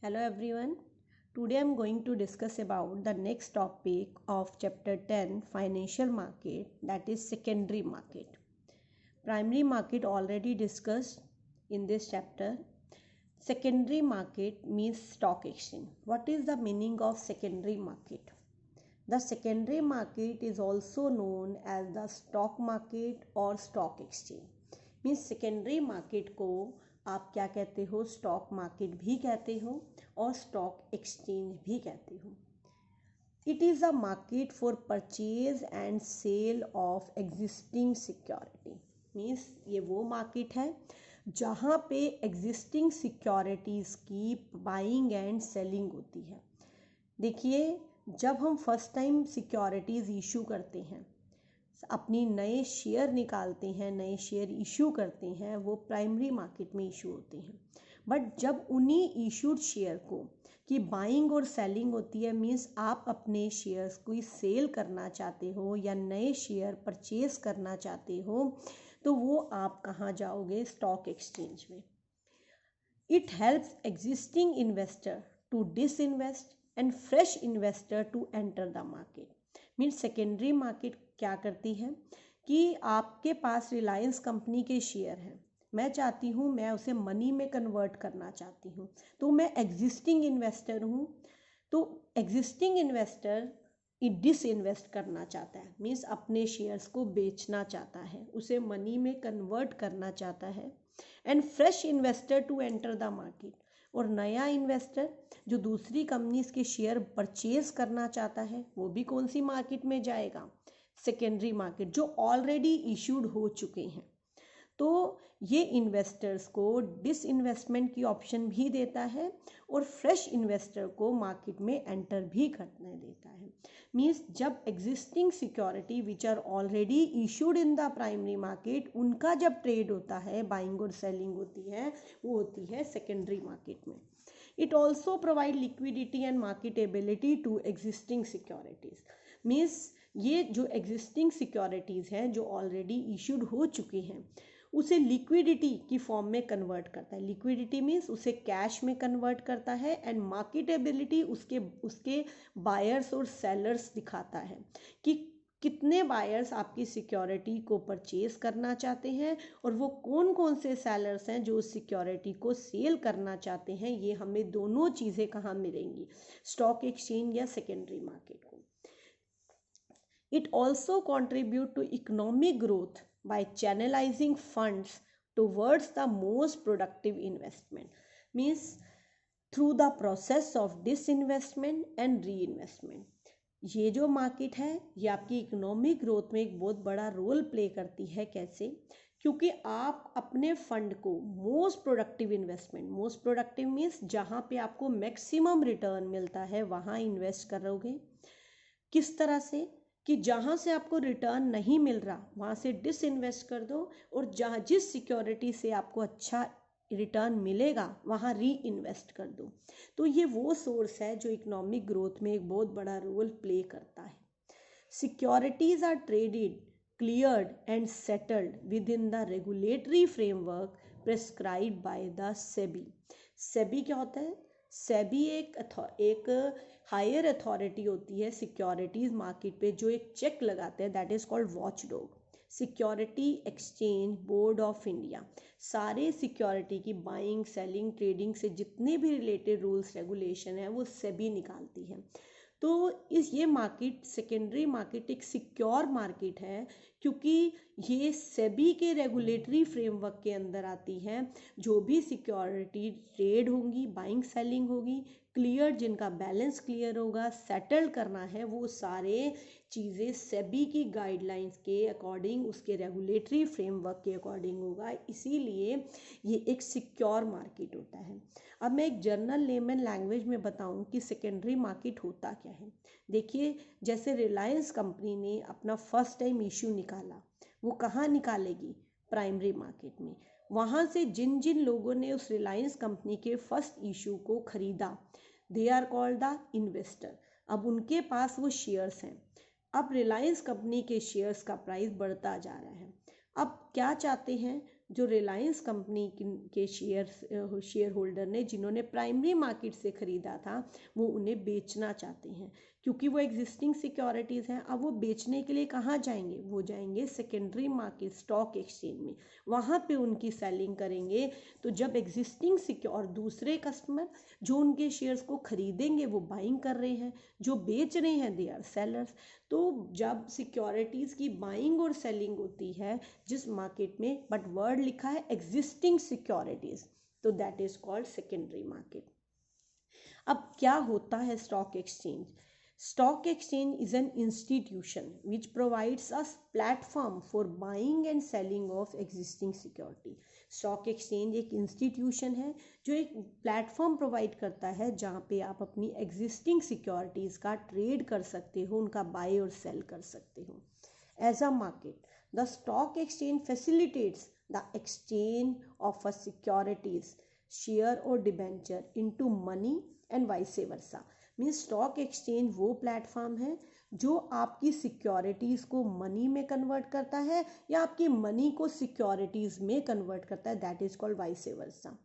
Hello everyone. Today I am going to discuss about the next topic of chapter 10 financial market, that is secondary market. Primary market already discussed in this chapter. Secondary market means stock exchange. What is the meaning of secondary market? The secondary market is also known as the stock market or stock exchange. Means secondary market को आप क्या कहते हो, stock market भी कहते हो और stock exchange भी कहते हो. It is a market for purchase and sale of existing security. Means ये वो मार्केट है जहाँ पे एग्जिस्टिंग सिक्योरिटीज़ की बाइंग एंड सेलिंग होती है. देखिए, जब हम फर्स्ट टाइम सिक्योरिटीज़ इशू करते हैं, अपनी नए शेयर निकालते हैं, नए शेयर इशू करते हैं, वो प्राइमरी मार्केट में इशू होते हैं. बट जब उन्हीं इशूड शेयर को की बाइंग और सेलिंग होती है, मीन्स आप अपने शेयर्स को सेल करना चाहते हो या नए शेयर परचेज करना चाहते हो, तो वो आप कहाँ जाओगे? स्टॉक एक्सचेंज में. It helps existing investor to disinvest and fresh investor to enter the market. Means secondary market क्या करती है कि आपके पास रिलायंस कंपनी के शेयर हैं, मैं चाहती हूँ मैं उसे मनी में कन्वर्ट करना चाहती हूँ, तो मैं एग्जिस्टिंग इन्वेस्टर हूँ, तो एग्जिस्टिंग इन्वेस्टर डिसइन्वेस्ट करना चाहता है, मीन्स अपने शेयर्स को बेचना चाहता है, उसे मनी में कन्वर्ट करना चाहता है. And fresh investor to enter the market, और नया इन्वेस्टर जो दूसरी कंपनीज के शेयर परचेज करना चाहता है, वो भी कौन सी मार्केट में जाएगा? सेकेंडरी मार्केट, जो ऑलरेडी इशूड हो चुके हैं. तो ये इन्वेस्टर्स को डिसइन्वेस्टमेंट की ऑप्शन भी देता है और फ्रेश इन्वेस्टर को मार्केट में एंटर भी करने देता है. मीन्स जब existing security which are already issued in the primary market, उनका जब ट्रेड होता है, बाइंग और सेलिंग होती है, वो होती है सेकेंडरी मार्केट में. It also provide liquidity and marketability to existing securities. Means ये जो एग्जिस्टिंग सिक्योरिटीज़ हैं जो ऑलरेडी इशूड हो चुके हैं, उसे लिक्विडिटी की फॉर्म में कन्वर्ट करता है. लिक्विडिटी मीन्स उसे कैश में कन्वर्ट करता है एंड मार्केटेबिलिटी उसके बायर्स और सेलर्स दिखाता है कि कितने बायर्स आपकी सिक्योरिटी को परचेज करना चाहते हैं और वो कौन कौन से सेलर्स हैं जो उस सिक्योरिटी को सेल करना चाहते हैं. ये हमें दोनों चीज़ें कहाँ मिलेंगी? स्टॉक एक्सचेंज या सेकेंडरी मार्केट को. It also contribute to economic growth by channelizing funds towards the most productive investment. Means through the process of disinvestment and reinvestment. ये जो मार्केट है ये आपकी इकोनॉमिक ग्रोथ में एक बहुत बड़ा रोल प्ले करती है. कैसे? क्योंकि आप अपने फंड को most productive investment, most productive means जहाँ पे आपको मैक्सिमम रिटर्न मिलता है वहाँ इन्वेस्ट करोगे. किस तरह से? कि जहाँ से आपको रिटर्न नहीं मिल रहा वहाँ से डिसइन्वेस्ट कर दो, और जहाँ जिस सिक्योरिटी से आपको अच्छा रिटर्न मिलेगा वहाँ री इन्वेस्ट कर दो. तो ये वो सोर्स है जो इकोनॉमिक ग्रोथ में एक बहुत बड़ा रोल प्ले करता है. Securities are traded, cleared and settled within the regulatory framework prescribed by the SEBI. SEBI क्या होता है? सेबी एक हायर अथॉरिटी होती है सिक्योरिटीज़ मार्केट पे, जो एक चेक लगाते हैं, that is called watch dog. Security exchange board of India सारे सिक्योरिटी की बाइंग, सेलिंग, ट्रेडिंग से जितने भी रिलेटेड रूल्स रेगुलेशन है वो सेबी निकालती है. तो ये मार्केट, सेकेंडरी मार्केट, एक सिक्योर मार्केट है क्योंकि ये सेबी के रेगुलेटरी फ्रेमवर्क के अंदर आती है. जो भी सिक्योरिटी ट्रेड होंगी, बाइंग सेलिंग होगी, क्लियर, जिनका बैलेंस क्लियर होगा, सेटल करना है, वो सारे चीज़ें सेबी की गाइडलाइंस के अकॉर्डिंग, उसके रेगुलेटरी फ्रेमवर्क के अकॉर्डिंग होगा. इसीलिए ये एक सिक्योर मार्केट होता है. अब मैं एक जर्नल लेमन लैंग्वेज में बताऊं कि सेकेंडरी मार्केट होता क्या है. देखिए, जैसे रिलायंस कंपनी ने अपना फर्स्ट टाइम इशू निकाला, वो कहाँ निकालेगी? प्राइमरी मार्केट में. वहाँ से जिन जिन लोगों ने उस रिलायंस कंपनी के फर्स्ट इशू को खरीदा, they are called the investor. अब उनके पास वो शेयर्स हैं. अब रिलायंस कंपनी के शेयर्स का प्राइस बढ़ता जा रहा है. अब क्या चाहते हैं? जो रिलायंस कंपनी के शेयर होल्डर ने जिन्होंने प्राइमरी मार्केट से ख़रीदा था वो उन्हें बेचना चाहते हैं, क्योंकि वो एग्जिस्टिंग सिक्योरिटीज़ हैं। अब वो बेचने के लिए कहाँ जाएंगे? वो जाएंगे सेकेंडरी मार्केट, स्टॉक एक्सचेंज में, वहाँ पे उनकी सेलिंग करेंगे। तो जब एग्जिस्टिंग सिक्योर दूसरे कस्टमर जो उनके शेयर्स को खरीदेंगे वो बाइंग कर रहे हैं, जो बेच रहे हैं दे आर सेलर्स। तो जब सिक्योरिटीज़ की बाइंग और सेलिंग होती है जिस मार्केट में, बट वर्ड लिखा है एग्जिस्टिंग सिक्योरिटीज़, तो that is called secondary market. अब क्या होता है stock exchange? Stock exchange is an institution which provides us platform for buying and selling of existing security. Stock exchange एक इंस्टीट्यूशन है जो एक प्लेटफॉर्म प्रोवाइड करता है जहाँ पे आप अपनी एग्जिस्टिंग सिक्योरिटीज़ का ट्रेड कर सकते हो, उनका बाय और सेल कर सकते हो। As a market, the stock exchange facilitates the exchange of a securities, share और debenture into money and vice versa. Means stock exchange वो प्लेटफॉर्म है जो आपकी सिक्योरिटीज़ को मनी में कन्वर्ट करता है या आपकी मनी को सिक्योरिटीज़ में कन्वर्ट करता है, that is called vice versa.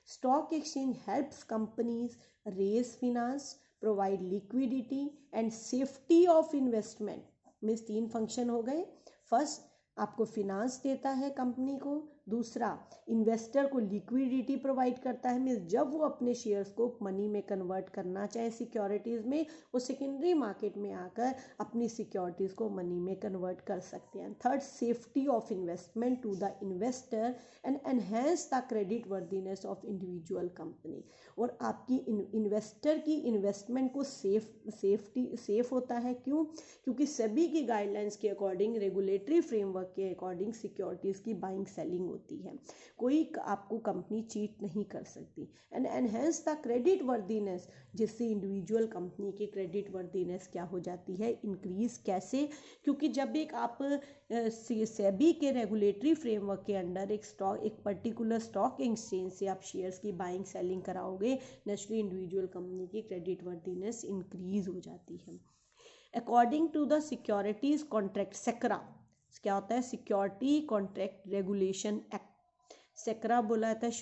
Stock exchange helps companies raise finance, provide liquidity and safety of investment. Means 3 function हो गए। फर्स्ट, आपको फिनांस देता है कंपनी को। दूसरा, इन्वेस्टर को लिक्विडिटी प्रोवाइड करता है, मीन्स जब वो अपने शेयर्स को मनी में कन्वर्ट करना चाहे सिक्योरिटीज़ में, वो सेकेंडरी मार्केट में आकर अपनी सिक्योरिटीज़ को मनी में कन्वर्ट कर सकते हैं। Third, safety of investment to the investor and enhance the creditworthiness of individual company. और आपकी इन्वेस्टर की इन्वेस्टमेंट को सेफ होता है। क्यों? क्योंकि सभी की गाइडलाइंस के अकॉर्डिंग, रेगुलेटरी फ्रेमवर्क के अकॉर्डिंग सिक्योरिटीज़ की बाइंग सेलिंग होती है, कोई आपको कंपनी चीट नहीं कर सकती। And enhance the credit worthiness, जिससे इंडिविजुअल कंपनी की क्रेडिट वर्दीनेस क्या हो जाती है? इंक्रीज। कैसे? क्योंकि जब एक आप सेबी के रेगुलेटरी फ्रेमवर्क के अंडर एक पर्टिकुलर स्टॉक एक्सचेंज से आप शेयर्स की बाइंग सेलिंग कराओगे, नेचुरली इंडिविजुअल कंपनी की क्रेडिट वर्दीनेस इंक्रीज हो जाती है। According to the securities contract, SCRA क्या होता है? Security contract regulation act, SCRA बोला जाता है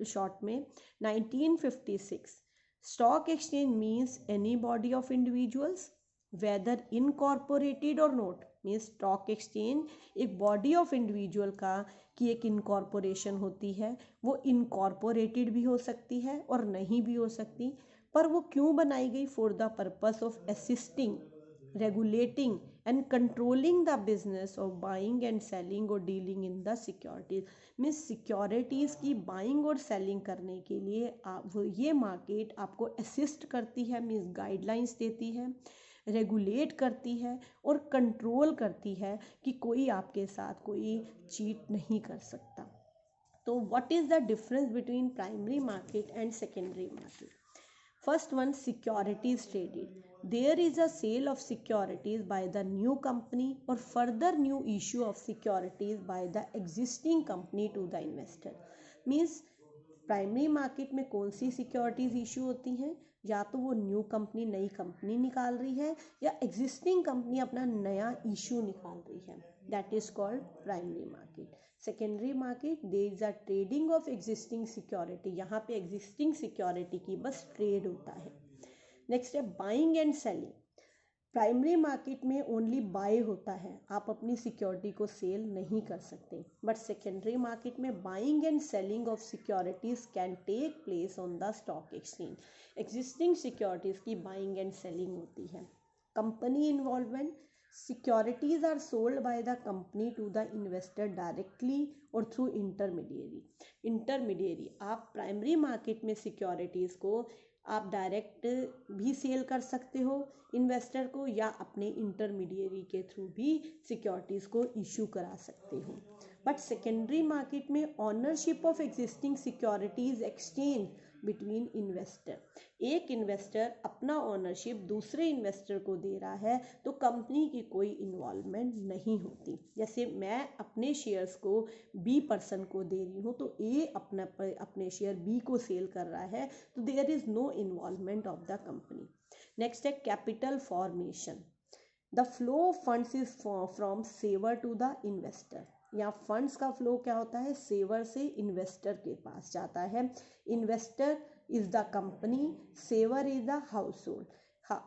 शॉर्ट में। 1956, stock exchange means any body of individuals whether incorporated और नोट। मीन्स स्टॉक एक्सचेंज एक बॉडी ऑफ इंडिविजुअल का की एक इनकॉर्पोरेशन होती है। वो इनकॉर्पोरेटेड भी हो सकती है और नहीं भी हो सकती, पर वो क्यों बनाई गई? For the purpose of assisting, regulating and controlling the business of buying and selling or dealing in the securities। Means securities की बाइंग और सेलिंग करने के लिए ये मार्केट आपको असिस्ट करती है, मीन्स गाइडलाइंस देती है, रेगुलेट करती है और कंट्रोल करती है कि कोई आपके साथ कोई चीट नहीं कर सकता। तो what is the difference between primary market and secondary market? First one, securities traded. There is a sale of securities by the new company or further new issue of securities by the existing company to the investor. Means primary market में कौन सी securities issue होती हैं? या तो वो new company नई company निकाल रही है या एग्जिस्टिंग कंपनी अपना नया इशू निकाल रही है, that is called primary market. Secondary market, there is a trading of existing security, यहाँ पे एग्जिस्टिंग सिक्योरिटी की बस ट्रेड होता है। नेक्स्ट है buying and selling. Primary market में ओनली बाय होता है, आप अपनी सिक्योरिटी को सेल नहीं कर सकते। बट सेकेंडरी मार्केट में buying and selling of securities can take place on the stock exchange. Existing securities की बाइंग एंड सेलिंग होती है। Company involvement, securities are sold by the company to the investor directly और through intermediary. आप primary market में securities को आप direct भी cell कर सकते हो इन्वेस्टर को, या अपने इंटरमीडिएरी के थ्रू भी सिक्योरिटीज़ को इशू करा सकते हो। बट सेकेंडरी मार्केट में ownership of existing securities exchange between investor, एक इन्वेस्टर अपना ऑनरशिप दूसरे इन्वेस्टर को दे रहा है तो कंपनी की कोई इन्वॉल्वमेंट नहीं होती। जैसे मैं अपने शेयर्स को बी पर्सन को दे रही हूँ तो ए अपने शेयर बी को सेल कर रहा है, तो there is no involvement of the company. Next है capital formation, the flow of funds is from saver to the investor. या फंड्स का फ्लो क्या होता है, सेवर से इन्वेस्टर के पास जाता है। Investor is the company, saver is the household.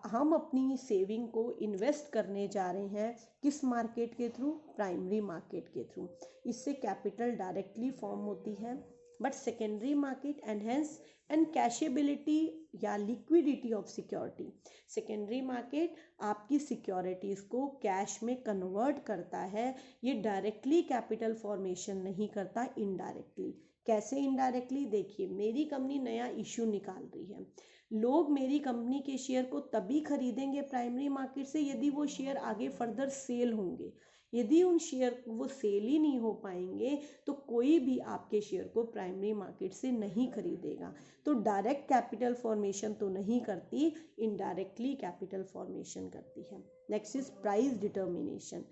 हम अपनी सेविंग को इन्वेस्ट करने जा रहे हैं किस मार्केट के थ्रू, प्राइमरी मार्केट के थ्रू। इससे कैपिटल डायरेक्टली फॉर्म होती है। But secondary market enhance and cashability या liquidity of security. Secondary market आपकी सिक्योरिटीज़ को कैश में कन्वर्ट करता है। ये डायरेक्टली कैपिटल फॉर्मेशन नहीं करता, इनडायरेक्टली। कैसे इनडायरेक्टली, देखिए मेरी कंपनी नया इश्यू निकाल रही है, लोग मेरी कंपनी के शेयर को तभी खरीदेंगे प्राइमरी मार्केट से यदि वो शेयर आगे फर्दर सेल होंगे। यदि उन शेयर वो सेल ही नहीं हो पाएंगे तो कोई भी आपके शेयर को प्राइमरी मार्केट से नहीं खरीदेगा। तो डायरेक्ट कैपिटल फॉर्मेशन तो नहीं करती, इनडायरेक्टली कैपिटल फॉर्मेशन करती है। Next is price determination.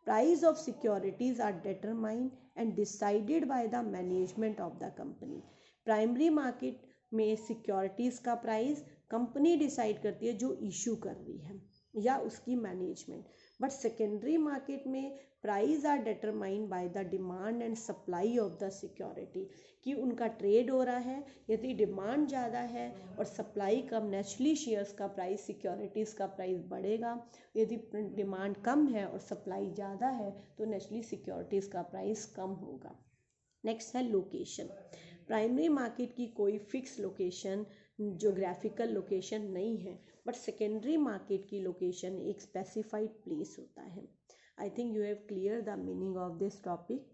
Price of securities are determined and decided by the management of the company. Primary market में सिक्योरिटीज़ का प्राइस कंपनी डिसाइड करती है जो इशू कर रही है या उसकी मैनेजमेंट। बट सेकेंडरी मार्केट में price are determined by the demand and supply of the security, कि उनका ट्रेड हो रहा है, यदि डिमांड ज़्यादा है और सप्लाई कम, नेचुरली शेयर्स का प्राइस, सिक्योरिटीज़ का प्राइस बढ़ेगा। यदि डिमांड कम है और सप्लाई ज़्यादा है तो नेचुरली सिक्योरिटीज़ का प्राइस कम होगा। नेक्स्ट है लोकेशन। प्राइमरी मार्केट की कोई फिक्स लोकेशन, ज्योग्राफिकल लोकेशन नहीं है, बट सेकेंडरी मार्केट की लोकेशन एक स्पेसिफाइड प्लेस होता है। I think you have clear the meaning of this topic.